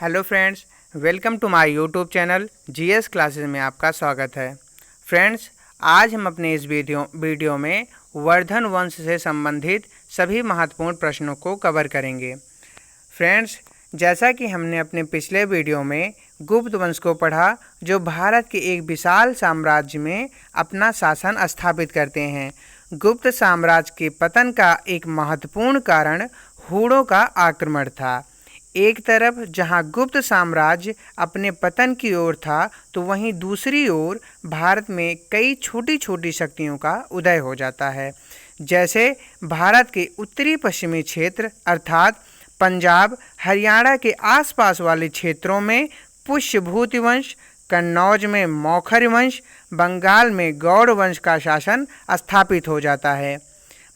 Hello friends, welcome to my YouTube channel GS classes में आपका स्वागत है। फ्रेंड्स, आज हम अपने इस वीडियो में वर्धन वंश से संबंधित सभी महत्वपूर्ण प्रश्नों को कवर करेंगे। फ्रेंड्स, जैसा कि हमने अपने पिछले वीडियो में गुप्त वंश को पढ़ा, जो भारत के एक विशाल साम्राज्य में अपना शासन स्थापित करते हैं। गुप्त साम्राज्य के पतन का एक महत्वपूर्ण कारण हूणों का आक्रमण था। एक तरफ जहां गुप्त साम्राज्य अपने पतन की ओर था, तो वहीं दूसरी ओर भारत में कई छोटी छोटी शक्तियों का उदय हो जाता है। जैसे भारत के उत्तरी पश्चिमी क्षेत्र अर्थात पंजाब, हरियाणा के आसपास वाले क्षेत्रों में पुष्यभूति वंश, कन्नौज में मौखर वंश, बंगाल में गौड़ वंश का शासन स्थापित हो जाता है।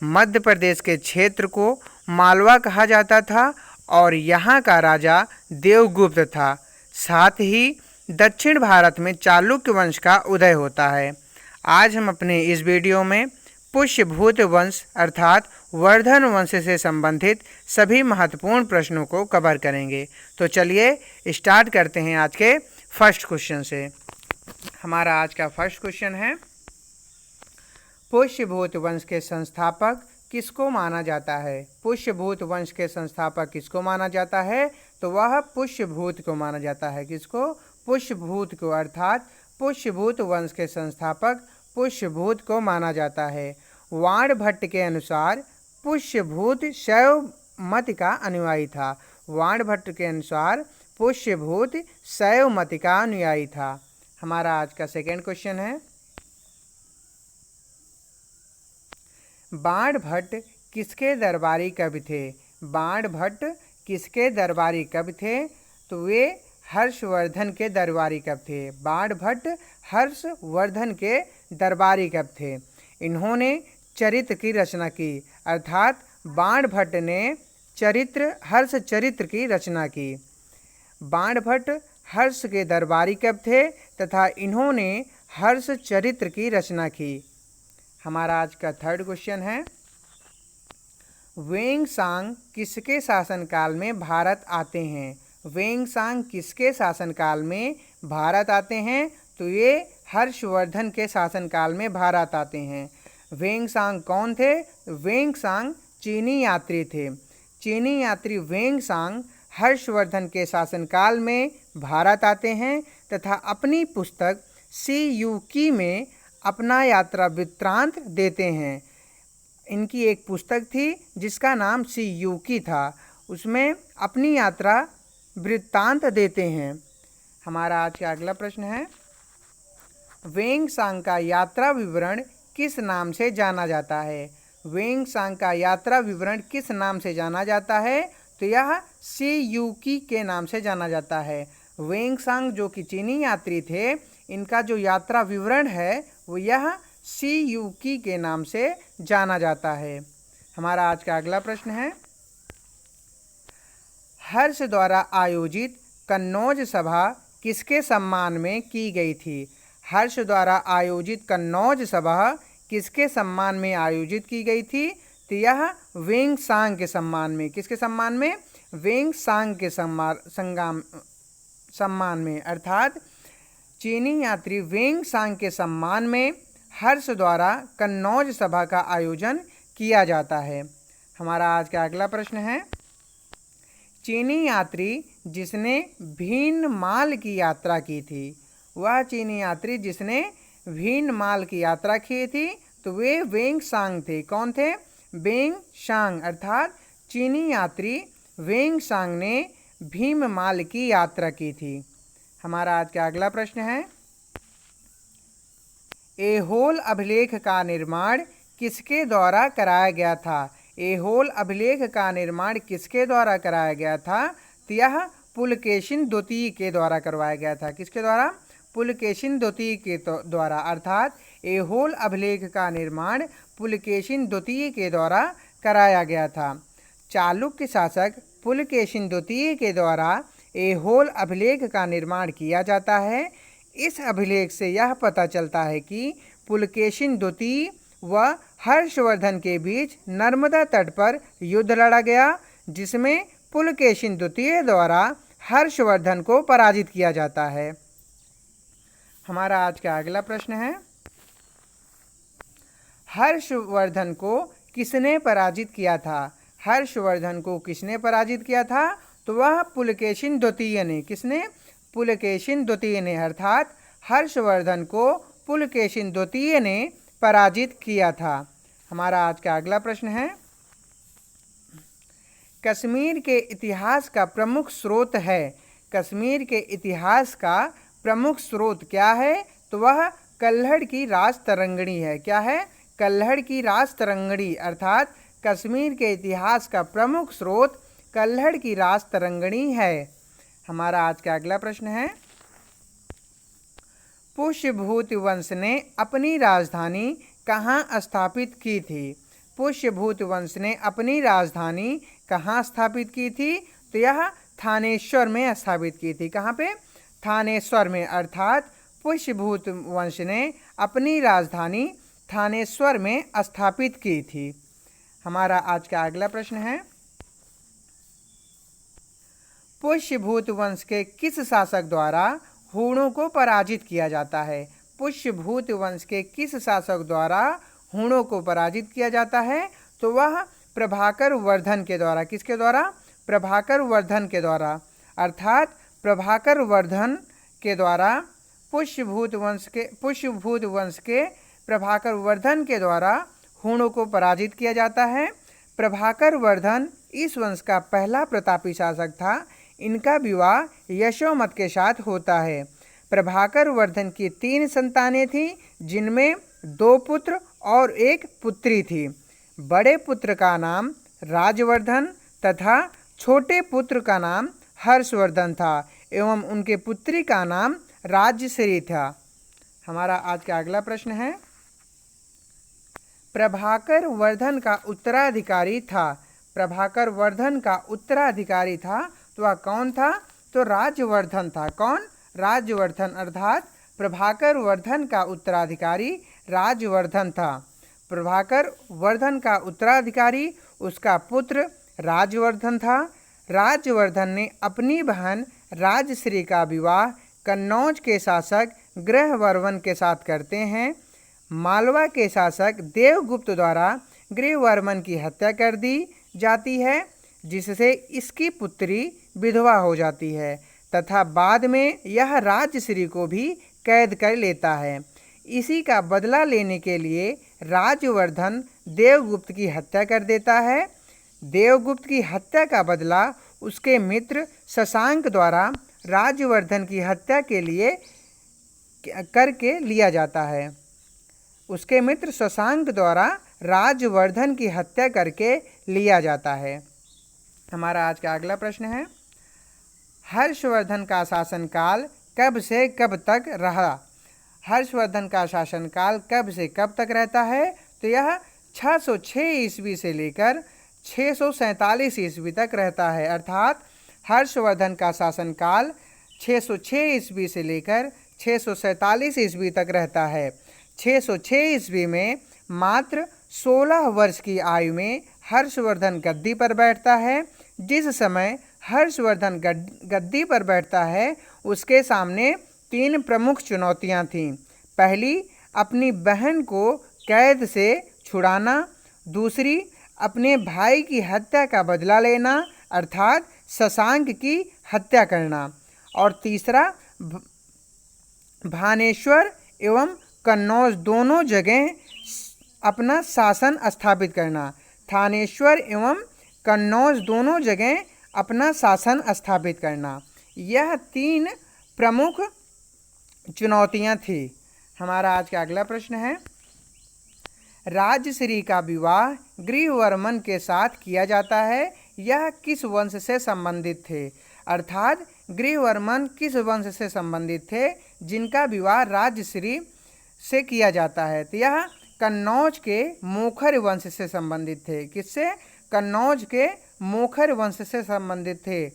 मध्य प्रदेश के क्षेत्र को मालवा कहा जाता था और यहाँ का राजा देवगुप्त था। साथ ही दक्षिण भारत में चालुक्य वंश का उदय होता है। आज हम अपने इस वीडियो में पुष्यभूत वंश अर्थात वर्धन वंश से संबंधित सभी महत्वपूर्ण प्रश्नों को कवर करेंगे। तो चलिए स्टार्ट करते हैं आज के फर्स्ट क्वेश्चन से। हमारा आज का फर्स्ट क्वेश्चन है, पुष्यभूत वंश के संस्थापक किसको माना जाता है? पुष्यभूत वंश के संस्थापक किसको माना जाता है? तो वह पुष्यभूत को माना जाता है। किसको? पुष्यभूत को, अर्थात पुष्यभूत वंश के संस्थापक पुष्यभूत को माना जाता है। वाणभट्ट के अनुसार पुष्यभूत शैव मत का अनुयायी था। वाणभट्ट के अनुसार पुष्यभूत शैव मत का अनुयायी था। हमारा आज का सेकेंड क्वेश्चन है, बाणभट्ट किसके दरबारी कवि थे? बाणभट्ट किसके दरबारी कवि थे? तो वे हर्षवर्धन के दरबारी कवि थे। बाणभट्ट हर्षवर्धन के दरबारी कवि थे। इन्होंने चरित्र की रचना की, अर्थात बाणभट्ट ने हर्ष चरित्र की रचना की। बाणभट्ट हर्ष के दरबारी कवि थे तथा इन्होंने हर्ष चरित्र की रचना की। हमारा आज का थर्ड क्वेश्चन है, वेंगसांग किसके शासनकाल में भारत आते हैं? वेंगसांग किसके शासनकाल में भारत आते हैं? तो ये हर्षवर्धन के शासनकाल में भारत आते हैं। वेंगसांग कौन थे? वेंगसांग चीनी यात्री थे। चीनी यात्री वेंगसांग हर्षवर्धन के शासनकाल में भारत आते हैं तथा अपनी पुस्तक सी यू की में अपना यात्रा वृत्तांत देते हैं। इनकी एक पुस्तक थी जिसका नाम सी यू की था, उसमें अपनी यात्रा वृत्तांत देते हैं। हमारा आज का अगला प्रश्न है, वेंगसांग का यात्रा विवरण किस नाम से जाना जाता है? वेंगसांग का यात्रा विवरण किस नाम से जाना जाता है? तो यह सी यू की के नाम से जाना जाता है। वेंगसांग जो कि चीनी यात्री थे, इनका जो यात्रा विवरण है वो यह सी यू की के नाम से जाना जाता है। हमारा आज का अगला प्रश्न है, हर्ष द्वारा आयोजित कन्नौज सभा किसके सम्मान में की गई थी? हर्ष द्वारा आयोजित कन्नौज सभा किसके सम्मान में आयोजित की गई थी? तो यह वेंगसांग के सम्मान में। किसके सम्मान में? वेंगसांग के सम्मान में, अर्थात चीनी यात्री वेंगसांग के सम्मान में हर्ष द्वारा कन्नौज सभा का आयोजन किया जाता है। हमारा आज का अगला प्रश्न है, चीनी यात्री जिसने भीनमाल की यात्रा की थी, वह चीनी यात्री जिसने भीनमाल की यात्रा की थी, तो वे वेंगसांग थे। कौन थे? वेंगसांग, अर्थात चीनी यात्री वेंगसांग ने भीममाल की यात्रा की थी। हमारा आज का अगला प्रश्न है, ऐहोल अभिलेख का निर्माण किसके द्वारा कराया गया था? ऐहोल अभिलेख का निर्माण किसके द्वारा कराया गया था? तो यह पुलकेशिन द्वितीय के द्वारा करवाया गया था। किसके द्वारा? पुलकेशिन द्वितीय के द्वारा, अर्थात ऐहोल अभिलेख का निर्माण पुलकेशिन द्वितीय के द्वारा कराया गया था। चालुक्य शासक पुलकेशिन द्वितीय के द्वारा ऐहोल अभिलेख का निर्माण किया जाता है। इस अभिलेख से यह पता चलता है कि पुलकेशिन द्वितीय व हर्षवर्धन के बीच नर्मदा तट पर युद्ध लड़ा गया, जिसमें पुलकेशिन द्वितीय द्वारा हर्षवर्धन को पराजित किया जाता है। हमारा आज का अगला प्रश्न है, हर्षवर्धन को किसने पराजित किया था? हर्षवर्धन को किसने पराजित किया था? तो वह पुलकेशिन द्वितीय ने। किसने? पुलकेशिन द्वितीय ने, अर्थात हर्षवर्धन को पुलकेशिन द्वितीय ने पराजित किया था। हमारा आज का अगला प्रश्न है, कश्मीर के इतिहास का प्रमुख स्रोत है। कश्मीर के इतिहास का प्रमुख स्रोत क्या है? तो वह कल्हड़ की राज तरंगिणी है। क्या है? कल्हड़ की राज तरंगिणी, अर्थात कश्मीर के इतिहास का प्रमुख स्रोत कल्हड़ की राज तरंगिणी है। हमारा आज का अगला प्रश्न है, पुष्यभूत वंश ने अपनी राजधानी कहाँ स्थापित की थी? पुष्यभूत वंश ने अपनी राजधानी कहाँ स्थापित की थी? तो यह थानेश्वर में स्थापित की थी। कहाँ पे? थानेश्वर में, अर्थात पुष्यभूत वंश ने अपनी राजधानी थानेश्वर में स्थापित की थी। हमारा आज का अगला प्रश्न है, पुष्यभूत वंश के किस शासक द्वारा हूणों को पराजित किया जाता है? पुष्यभूत वंश के किस शासक द्वारा हूणों को पराजित किया जाता है? तो वह प्रभाकर वर्धन के द्वारा। किसके द्वारा? प्रभाकर वर्धन के द्वारा, अर्थात प्रभाकर वर्धन के द्वारा पुष्यभूत वंश के प्रभाकर वर्धन के द्वारा हूणों को पराजित किया जाता है। प्रभाकर वर्धन इस वंश का पहला प्रतापी शासक था। इनका विवाह यशोमत के साथ होता है। प्रभाकर वर्धन की 3 संतानें थीं, जिनमें 2 पुत्र और 1 पुत्री थी। बड़े पुत्र का नाम राजवर्धन तथा छोटे पुत्र का नाम हर्षवर्धन था एवं उनके पुत्री का नाम राजश्री था। हमारा आज का अगला प्रश्न है, प्रभाकर वर्धन का उत्तराधिकारी था। प्रभाकर वर्धन का उत्तराधिकारी था, तो वह कौन था? तो राजवर्धन था। कौन? राजवर्धन, अर्थात प्रभाकर वर्धन का उत्तराधिकारी राजवर्धन था। प्रभाकर वर्धन का उत्तराधिकारी उसका पुत्र राजवर्धन था। राजवर्धन ने अपनी बहन राजश्री का विवाह कन्नौज के शासक गृहवर्मन के साथ करते हैं। मालवा के शासक देवगुप्त द्वारा गृहवर्मन की हत्या कर दी जाती है, जिससे इसकी पुत्री विधवा हो जाती है तथा बाद में यह राजश्री को भी कैद कर लेता है। इसी का बदला लेने के लिए राजवर्धन देवगुप्त की हत्या कर देता है। देवगुप्त की हत्या का बदला उसके मित्र शशांक द्वारा राजवर्धन की हत्या के लिए करके लिया जाता है। उसके मित्र शशांक द्वारा राजवर्धन की हत्या करके लिया जाता है। हमारा आज का अगला प्रश्न है, हर्षवर्धन का शासनकाल कब से कब तक रहा? हर्षवर्धन का शासनकाल कब से कब तक रहता है? तो यह 606 ईस्वी से लेकर 647 ईस्वी तक रहता है, अर्थात हर्षवर्धन का शासनकाल 606 ईस्वी से लेकर 647 ईस्वी तक रहता है। 606 ईस्वी में मात्र 16 वर्ष की आयु में हर्षवर्धन गद्दी पर बैठता है। जिस समय हर्षवर्धन गद्दी पर बैठता है, उसके सामने 3 प्रमुख चुनौतियां थीं। पहली, अपनी बहन को कैद से छुड़ाना। दूसरी, अपने भाई की हत्या का बदला लेना, अर्थात शशांक की हत्या करना। और तीसरा, भानेश्वर एवं कन्नौज दोनों जगह अपना शासन स्थापित करना। थानेश्वर एवं कन्नौज दोनों जगह अपना शासन स्थापित करना। यह 3 प्रमुख चुनौतियां थी। हमारा आज का अगला प्रश्न है, राजश्री का विवाह गृहवर्मन के साथ किया जाता है। यह किस वंश से संबंधित थे? अर्थात गृहवर्मन किस वंश से संबंधित थे जिनका विवाह राजश्री से किया जाता है? तो यह कन्नौज के मोखर वंश से संबंधित थे। किससे? कन्नौज के मोखर वंश से संबंधित थे।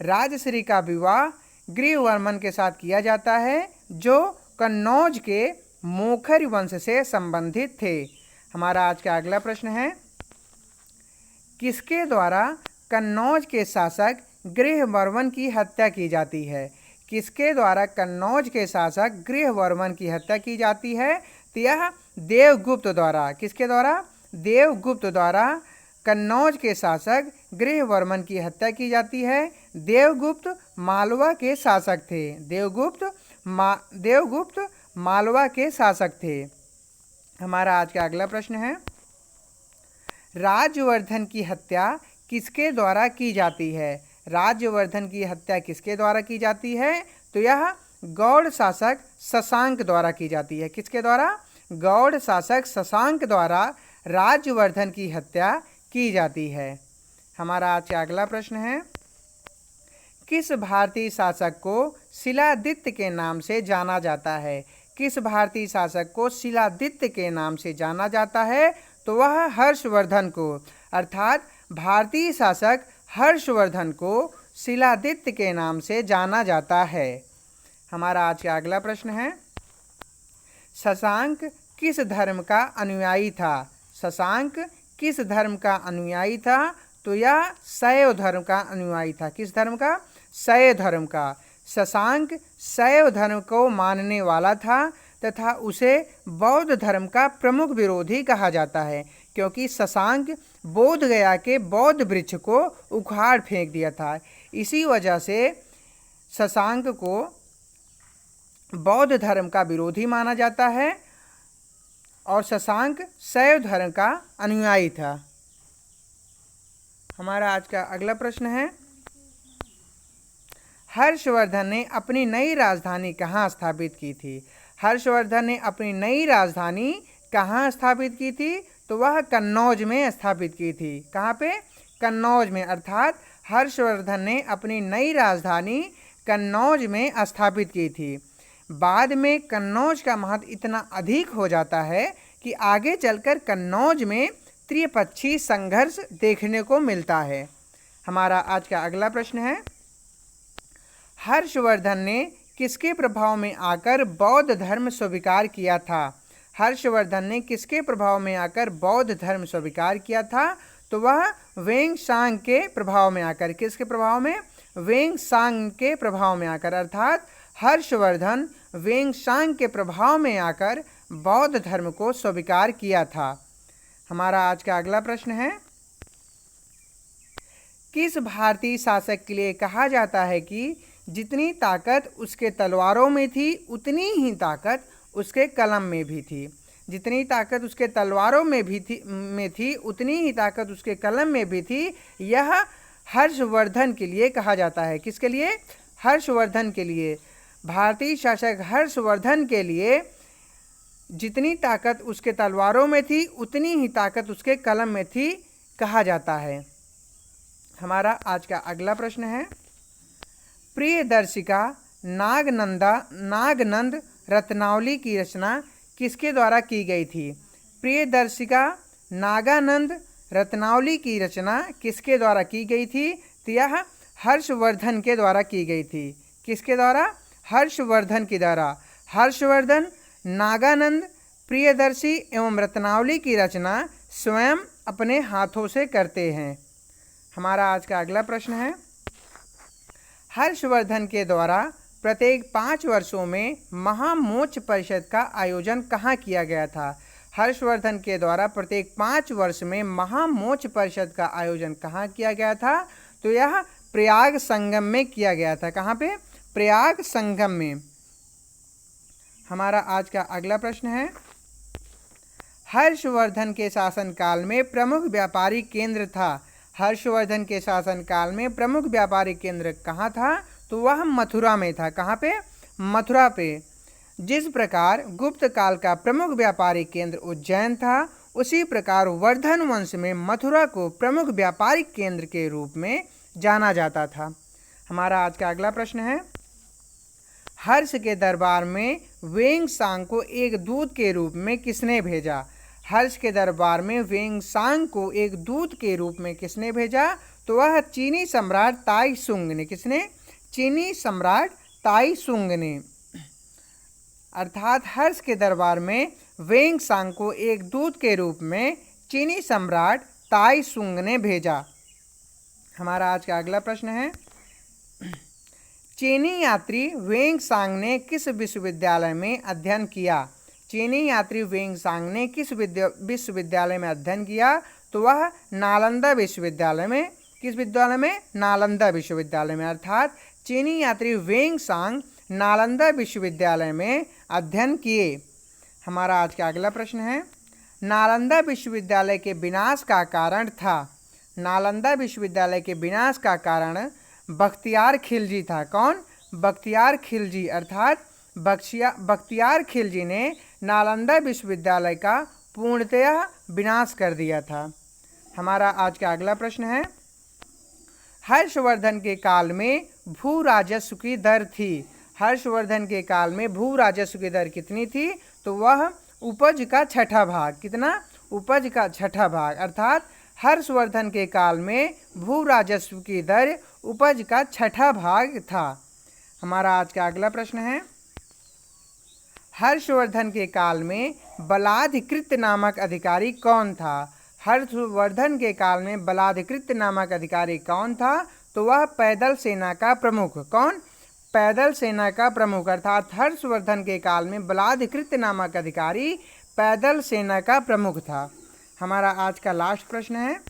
राजश्री का विवाह गृहवर्मन के साथ किया जाता है, जो कन्नौज के मोखर वंश से संबंधित थे। हमारा आज का अगला प्रश्न है, किसके द्वारा कन्नौज के शासक गृहवर्मन की हत्या की जाती है? किसके द्वारा कन्नौज के शासक गृहवर्मन की हत्या की जाती है? तो यह देवगुप्त द्वारा। किसके द्वारा? देवगुप्त द्वारा कन्नौज के शासक गृहवर्मन की हत्या की जाती है। देवगुप्त मालवा के शासक थे। देवगुप्त मालवा के शासक थे। हमारा आज का अगला प्रश्न है, राज्यवर्धन की हत्या किसके द्वारा की जाती है? राज्यवर्धन की हत्या किसके द्वारा की जाती है? तो यह गौड़ शासक शशांक द्वारा की जाती है। किसके द्वारा? गौड़ शासक शशांक द्वारा राज्यवर्धन की हत्या की जाती है। हमारा आज का अगला प्रश्न है, किस भारतीय शासक को शिलादित्य के नाम से जाना जाता है? किस भारतीय शासक को शिलादित्य के नाम से जाना जाता है? तो वह हर्षवर्धन को, अर्थात भारतीय शासक हर्षवर्धन को शिलादित्य के नाम से जाना जाता है। हमारा आज का अगला प्रश्न है, शशांक किस धर्म का अनुयायी था? शशांक किस धर्म का अनुयायी था? तो यह शैव धर्म का अनुयायी था। किस धर्म का? शैव धर्म का। शशांक शैव धर्म को मानने वाला था तथा उसे बौद्ध धर्म का प्रमुख विरोधी कहा जाता है, क्योंकि शशांक बोध गया के बौद्ध वृक्ष को उखाड़ फेंक दिया था। इसी वजह से शशांक को बौद्ध धर्म का विरोधी माना जाता है और शशांक शैव धर्म का अनुयायी था। हमारा आज का अगला प्रश्न है, हर्षवर्धन ने अपनी नई राजधानी कहाँ स्थापित की थी? हर्षवर्धन ने अपनी नई राजधानी कहाँ स्थापित की थी? तो वह कन्नौज में स्थापित की थी। कहाँ पे? कन्नौज में। अर्थात हर्षवर्धन ने अपनी नई राजधानी कन्नौज में स्थापित की थी। बाद में कन्नौज का महत्व इतना अधिक हो जाता है कि आगे चलकर कन्नौज में त्रिपक्षीय संघर्ष देखने को मिलता है। हमारा आज का अगला प्रश्न है, हर्षवर्धन ने किसके प्रभाव में आकर बौद्ध धर्म स्वीकार किया था? हर्षवर्धन ने किसके प्रभाव में आकर बौद्ध धर्म स्वीकार किया था? तो वह वेंगसांग के प्रभाव में आकर। किसके प्रभाव में? वेंगसांग के प्रभाव में आकर। अर्थात हर्षवर्धन वेंगसांग के प्रभाव में आकर बौद्ध धर्म को स्वीकार किया था। हमारा आज का अगला प्रश्न है, किस भारतीय शासक के लिए कहा जाता है कि जितनी ताकत उसके तलवारों में थी उतनी ही ताकत उसके कलम में भी थी? जितनी ताकत उसके तलवारों में थी उतनी ही ताकत उसके कलम में भी थी। यह हर्षवर्धन के लिए कहा जाता है। किसके लिए? हर्षवर्धन के लिए। भारतीय शासक हर्षवर्धन के लिए जितनी ताकत उसके तलवारों में थी उतनी ही ताकत उसके कलम में थी कहा जाता है। हमारा आज का अगला प्रश्न है, प्रियदर्शिका नागनंद रत्नावली की रचना किसके द्वारा की गई थी? प्रियदर्शिका नागानंद रत्नावली की रचना किसके द्वारा की गई थी? तो यह हर्षवर्धन के द्वारा की गई थी। किसके द्वारा? हर्षवर्धन के द्वारा। हर्षवर्धन नागानंद प्रियदर्शी एवं रत्नावली की रचना स्वयं अपने हाथों से करते हैं। हमारा आज का अगला प्रश्न है, हर्षवर्धन के द्वारा प्रत्येक 5 वर्षों में महामोक्ष परिषद का आयोजन कहाँ किया गया था? हर्षवर्धन के द्वारा प्रत्येक 5 वर्ष में महामोक्ष परिषद का आयोजन कहाँ किया गया था? तो यह प्रयाग संगम में किया गया था। कहाँ पे? प्रयाग संगम में। हमारा आज का अगला प्रश्न है, हर्षवर्धन के शासनकाल में प्रमुख व्यापारिक केंद्र था। हर्षवर्धन के शासनकाल में प्रमुख व्यापारिक केंद्र कहाँ था? तो वह मथुरा में था। कहाँ पे? मथुरा पे। जिस प्रकार गुप्त काल का प्रमुख व्यापारिक केंद्र उज्जैन था, उसी प्रकार वर्धन वंश में मथुरा को प्रमुख व्यापारिक केंद्र के रूप में जाना जाता था। हमारा आज का अगला प्रश्न है, हर्ष के दरबार में वेंगसांग को एक दूत के रूप में किसने भेजा? हर्ष के दरबार में वेंगसांग को एक दूत के रूप में किसने भेजा? तो वह चीनी सम्राट ताइसुंग ने। किसने? चीनी सम्राट ताइसुंग ने। अर्थात हर्ष के दरबार में वेंगसांग को एक दूत के रूप में चीनी सम्राट ताइसुंग ने भेजा। हमारा आज का अगला प्रश्न है, चीनी यात्री वेंग सांग ने किस विश्वविद्यालय में अध्ययन किया? चीनी यात्री वेंग सांग ने किस विश्वविद्यालय में अध्ययन किया? तो वह नालंदा विश्वविद्यालय में, किस विद्यालय में? नालंदा विश्वविद्यालय में। अर्थात चीनी यात्री वेंग सांग नालंदा विश्वविद्यालय में अध्ययन किए। हमारा आज का अगला प्रश्न है, नालंदा विश्वविद्यालय के विनाश का कारण था। नालंदा विश्वविद्यालय के विनाश का कारण बख्तियार खिलजी था। कौन? बख्तियार खिलजी। अर्थात बख्तियार खिलजी ने नालंदा विश्वविद्यालय का पूर्णतः विनाश कर दिया था। हमारा आज का अगला प्रश्न है, हर्षवर्धन के काल में भू राजस्व की दर थी। हर्षवर्धन के काल में भू राजस्व की दर कितनी थी? तो वह उपज का छठा भाग। कितना? उपज का छठा भाग। अर्थात हर्षवर्धन के काल में भू राजस्व की दर उपज का छठा भाग था। हमारा आज का अगला प्रश्न है, हर्षवर्धन के काल में बलाधिकृत नामक अधिकारी कौन था? हर्षवर्धन के काल में बलाधिकृत नामक अधिकारी कौन था? तो वह पैदल सेना का प्रमुख। कौन? पैदल सेना का प्रमुख। अर्थात हर्षवर्धन के काल में बलाधिकृत नामक अधिकारी पैदल सेना का प्रमुख था। हमारा आज का लास्ट प्रश्न है,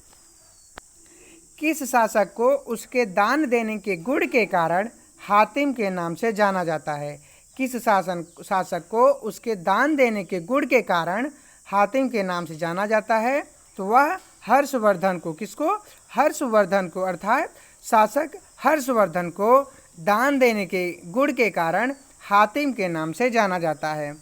किस शासक को उसके दान देने के गुण के कारण हातिम के नाम से जाना जाता है? किस शासक को उसके दान देने के गुण के कारण हातिम के नाम से जाना जाता है? तो वह हर्षवर्धन को। किसको? हर्षवर्धन को। अर्थात शासक हर्षवर्धन को दान देने के गुण के कारण हातिम के नाम से जाना जाता है।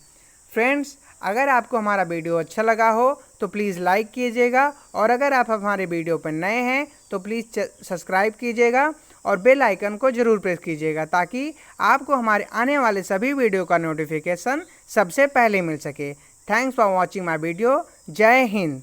फ्रेंड्स, अगर आपको हमारा वीडियो अच्छा लगा हो तो प्लीज़ लाइक कीजिएगा, और अगर आप हमारे वीडियो पर नए हैं तो प्लीज़ सब्सक्राइब कीजिएगा और बेल आइकन को ज़रूर प्रेस कीजिएगा, ताकि आपको हमारे आने वाले सभी वीडियो का नोटिफिकेशन सबसे पहले मिल सके। Thanks for watching my video. जय हिंद।